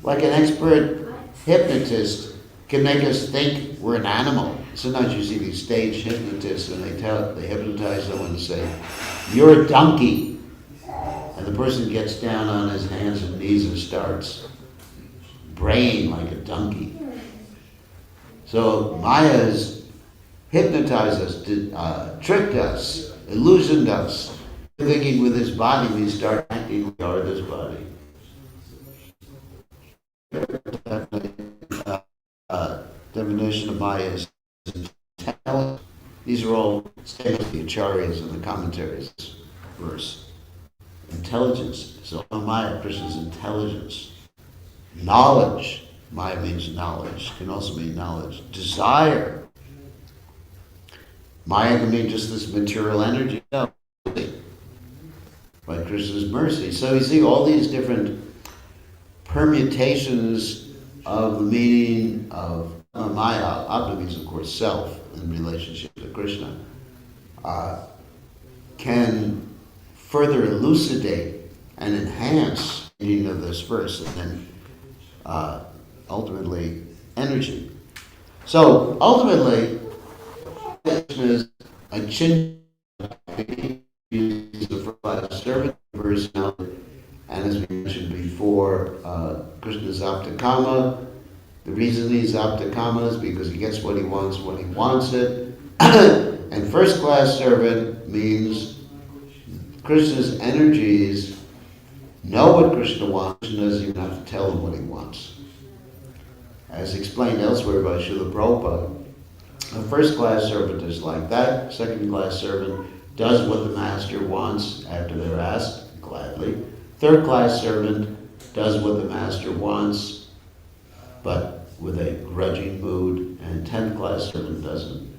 Like an expert hypnotist can make us think we're an animal. Sometimes you see these stage hypnotists and they hypnotize someone and say, you're a donkey. And the person gets down on his hands and knees and starts braying like a donkey. So Maya's hypnotized us, tricked us, illusioned us, thinking with this body we start acting we are this body. Definition of Maya is intelligence. These are all statements of the Acharyas and the commentaries of this verse. Intelligence. So Maya, Krishna's intelligence. Knowledge. Maya means knowledge. Can also mean knowledge. Desire. Maya can mean just this material energy. No. By Krishna's mercy. So you see all these different permutations of the meaning of Maya. Atma means, of course, self in relationship to Krishna. Can further elucidate and enhance the meaning of this verse, and then ultimately energy. So ultimately, Krishna is a chin. He's the first servant personality, and as we mentioned before, Krishna is Aptakama. The reason he's Aptakama is because he gets what he wants when he wants it. And first class servant means Krishna's energies know what Krishna wants. Krishna doesn't even have to tell him what he wants. As explained elsewhere by Srila Prabhupada, a first class servant is like that. Second class servant does what the master wants after they're asked, gladly. Third class servant does what the master wants, but with a grudging mood. And 10th class servant doesn't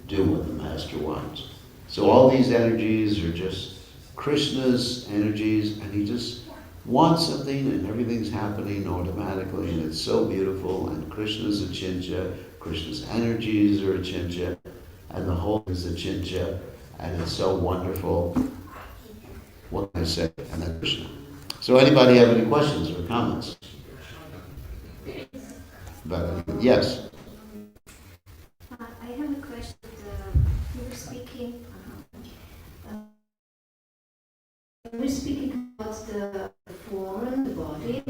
do what the master wants. So all these energies are just Krishna's energies, and he just wants something and everything's happening automatically, and it's so beautiful, and Krishna's Achincha, Krishna's energies are Achincha, and the whole is Achincha, and it's so wonderful. What can I say? And then Krishna. So anybody have any questions or comments? Yes? I have a question. You were speaking. You were speaking about the form, the body.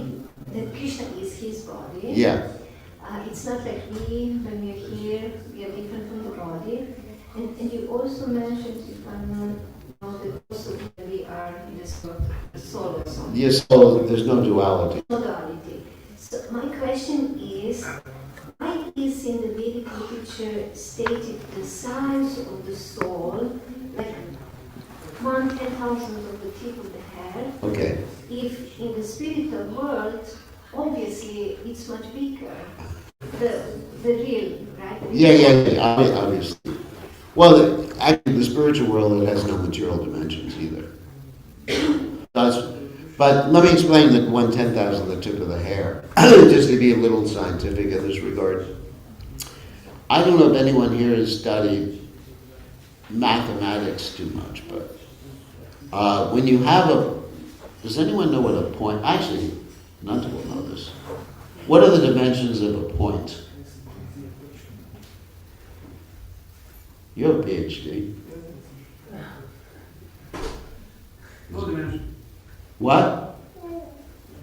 That Krishna is his body. Yeah. It's not like we, when we are here, we are different from the body. And you also mentioned, if I'm not wrong, that also when we are Yes, so there's no duality. modality. So my question is, why is in the Vedic literature stated the size of the soul, like 1/10,000 of the tip of the hair, Okay. if in the spiritual world, obviously it's much bigger, the real, right? Yeah, obviously. Well, actually, the spiritual world, it has no material dimensions either. But let me explain the 1/10,000, the tip of the hair, just to be a little scientific in this regard. I don't know if anyone here has studied mathematics too much, but when you have does anyone know what a point, actually, none will know this. What are the dimensions of a point? You have a PhD. No dimension. What?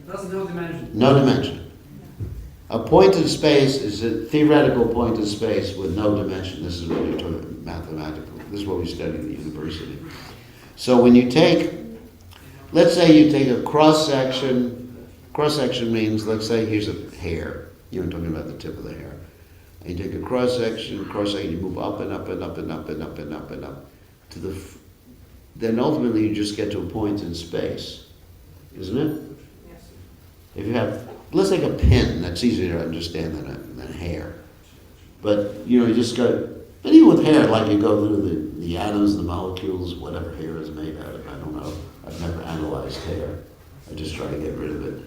That's no dimension. No dimension. A point in space is a theoretical point in space with no dimension. This is what you're talking about, mathematical. This is what we study at the university. So when you take, let's say you take a cross-section means, let's say here's a hair. You're talking about the tip of the hair. And you take a cross-section, you move up and up and up and up and up and up and up to then ultimately you just get to a point in space, isn't it? Yes. If you have, let's take a pin, that's easier to understand than hair. But, you just go, but even with hair, like you go through the atoms, the molecules, whatever hair is made out of, I don't know. I've never analyzed hair. I just try to get rid of it.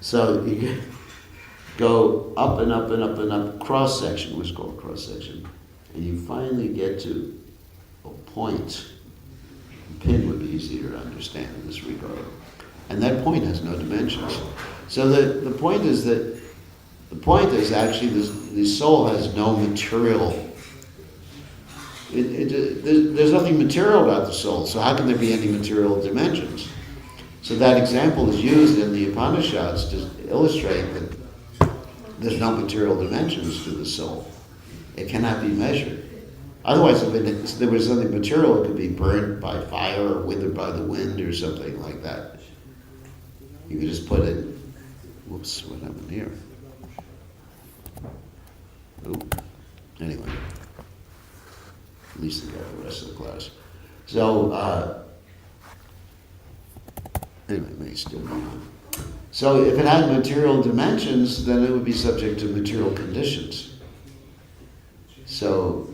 So you go up and up and up and up, cross-section, what's called cross-section. And you finally get to a point. A pin would be easier to understand in this regard. And that point has no dimensions. So the point is actually the soul has no material. There's nothing material about the soul, so how can there be any material dimensions? So that example is used in the Upanishads to illustrate that there's no material dimensions to the soul. It cannot be measured. Otherwise, if there was something material, it could be burnt by fire or withered by the wind or something like that. You could just put it, whoops, what happened here? Ooh. Anyway, at least they got the rest of the class. So, anyway, may still go on. So if it had material dimensions, then it would be subject to material conditions. So,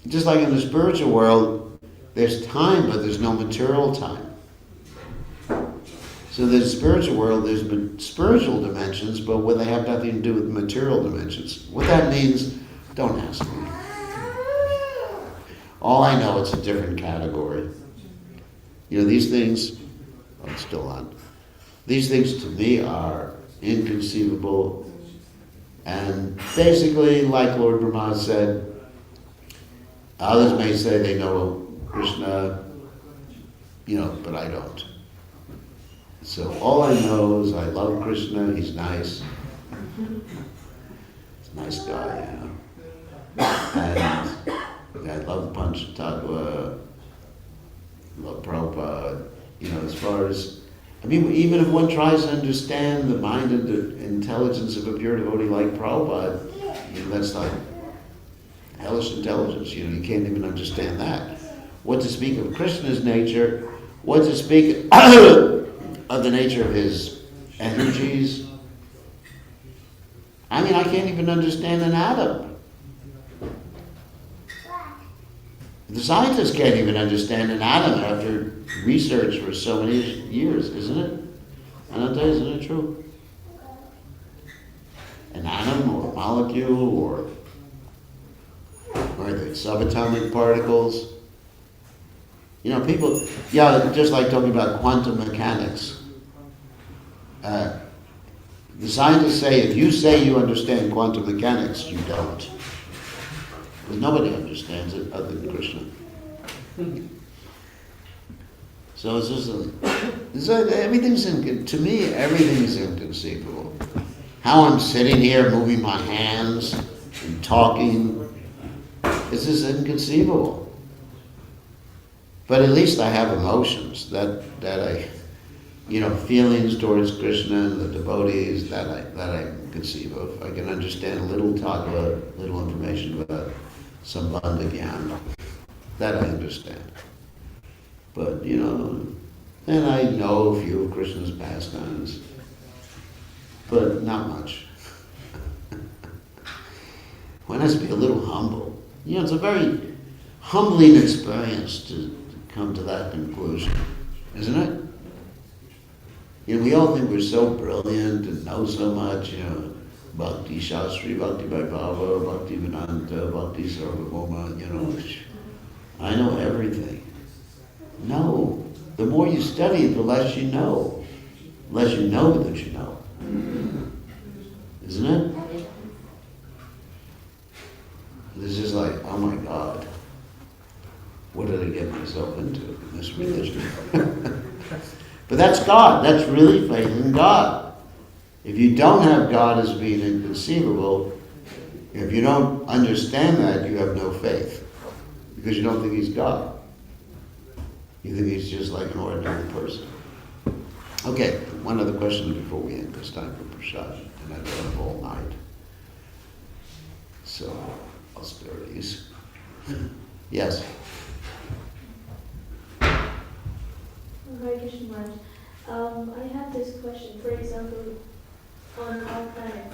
just like in the spiritual world, there's time, but there's no material time. So in the spiritual world, there's spiritual dimensions, but they have nothing to do with material dimensions. What that means, don't ask me. All I know, it's a different category. These things, I'm still on. These things to me are inconceivable. And basically, like Lord Brahma said, others may say they know Krishna, but I don't. So all I know is I love Krishna, he's nice. He's a nice guy, And I love Panchatattva, love Prabhupada, as far as, even if one tries to understand the mind and the intelligence of a pure devotee like Prabhupada, that's like hellish intelligence, you can't even understand that. What to speak of Krishna's nature, what to speak of the nature of his energies. I can't even understand an atom. The scientists can't even understand an atom after research for so many years, isn't it? Ananta, isn't it true? An atom or a molecule or the subatomic particles. People, just like talking about quantum mechanics. The scientists say, if you say you understand quantum mechanics, you don't. Because nobody understands it other than Krishna. So it's just, to me, everything is inconceivable. How I'm sitting here moving my hands and talking, it's just inconceivable. But at least I have emotions that I, feelings towards Krishna and the devotees that I can conceive of. I can understand a little talk about, little information about Sambandha Gyan. That I understand. But, and I know a few of Krishna's pastimes, but not much. One has to be a little humble. It's a very humbling experience to come to that conclusion, isn't it? We all think we're so brilliant and know so much, Bhakti Shastri, Bhakti Vaibhava, Bhakti Vedanta, Bhakti Sarvabhauma, I know everything. No. The more you study, the less you know. The less you know that you know. Isn't it? This is like, oh my God, what did I get myself into in this religion? But that's God. That's really faith in God. If you don't have God as being inconceivable, if you don't understand that, you have no faith. Because you don't think he's God. You think he's just like an ordinary person. Okay, one other question before we end. It's time for prasad, and I've been up all night. So, austerities. Yes? Hare Krishna Maharaj. I have this question. For example, on our planet,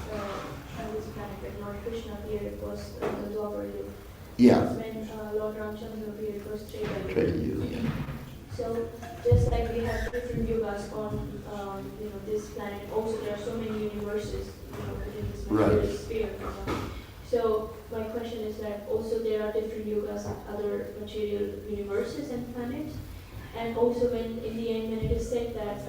on this planet, when Lord Krishna appeared, was the Dwapar Yuga. Yeah. When Lord Ramchandra appeared, it was Treta Yuga. Treta Yuga, yeah. So, just like we have different yugas on, this planet, also there are so many universes, within this material sphere. So, my question is that also there are different yugas in other material universes and planets. And also when, in the end, when it is said that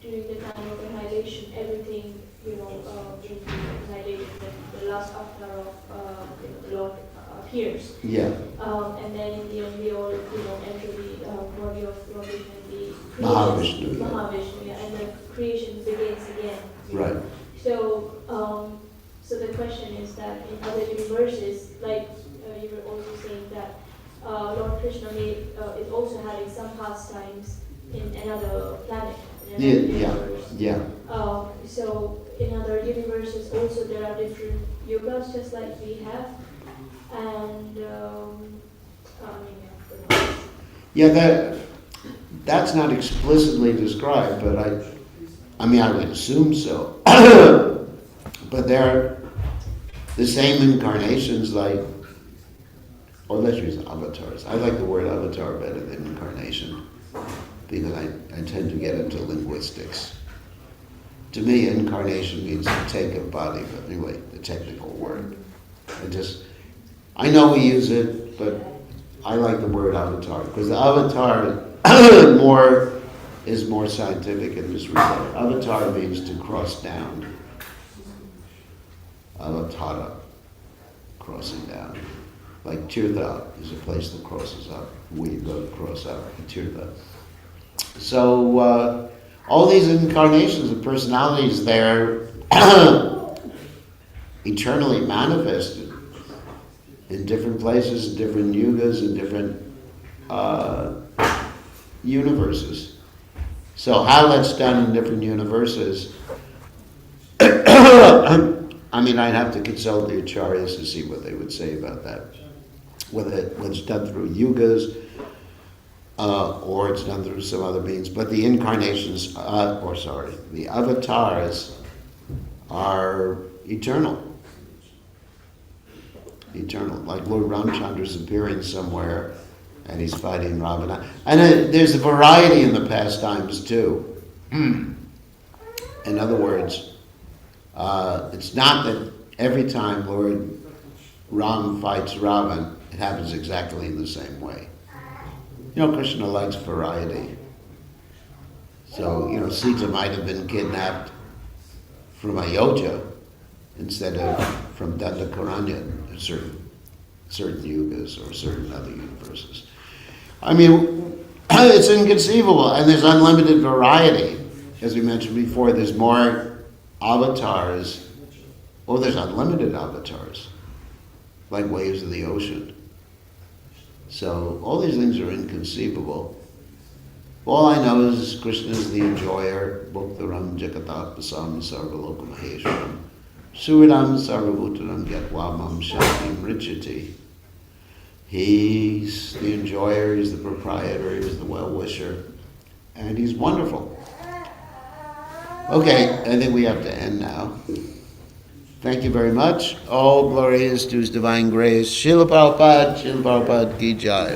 during the time of annihilation, everything, will be annihilated, when the last avatar of the Lord appears. Yeah. And then in the end, we all, enter the body of Lord Krishna, the Mahavishnu. Mahavishnu, yeah, and the creation begins again. Right. So, so the question is that in other universes, like you were also saying that Lord Krishna is also having some pastimes in another planet, in another universe. Yeah. So in other universes also there are different yugas just like we have. And that's not explicitly described, but I would assume so. But they're the same incarnations, like, or let's use avatars. I like the word avatar better than incarnation, because I tend to get into linguistics. To me, incarnation means to take a body, but anyway, the technical word. I know we use it, but I like the word avatar, because the avatar is more scientific in this regard. Avatar means to cross down. Avatara, crossing down. Like Tirtha is a place that crosses up. We go to cross up Tirtha. So all these incarnations of personalities, they're eternally manifested in different places, in different yugas, in different universes. So how that's done in different universes, I'd have to consult the acharyas to see what they would say about that. Whether it's done through yugas, or it's done through some other means. But the incarnations, the avatars are eternal. Eternal. Like Lord Ramchandra's appearing somewhere and he's fighting Ravana. And there's a variety in the pastimes too. In other words, it's not that every time Lord Ram fights Ravan, it happens exactly in the same way. Krishna likes variety. So, Sita might have been kidnapped from Ayodhya instead of from Dandakaranya in certain yugas or certain other universes. It's inconceivable, and there's unlimited variety. As we mentioned before, there's more avatars, or there's unlimited avatars, like waves of the ocean. So all these things are inconceivable. All I know is Krishna is the enjoyer, Bhaktaram Jagatatpasam Sarvaloka Maheshwaram, Suridam Sarvabhutaram Gyatwamam Shantim Richati. He's the enjoyer, he's the proprietor, he's the well-wisher, and he's wonderful. Okay, I think we have to end now. Thank you very much. All glory is to His divine grace. Srila Prabhupada ki jai.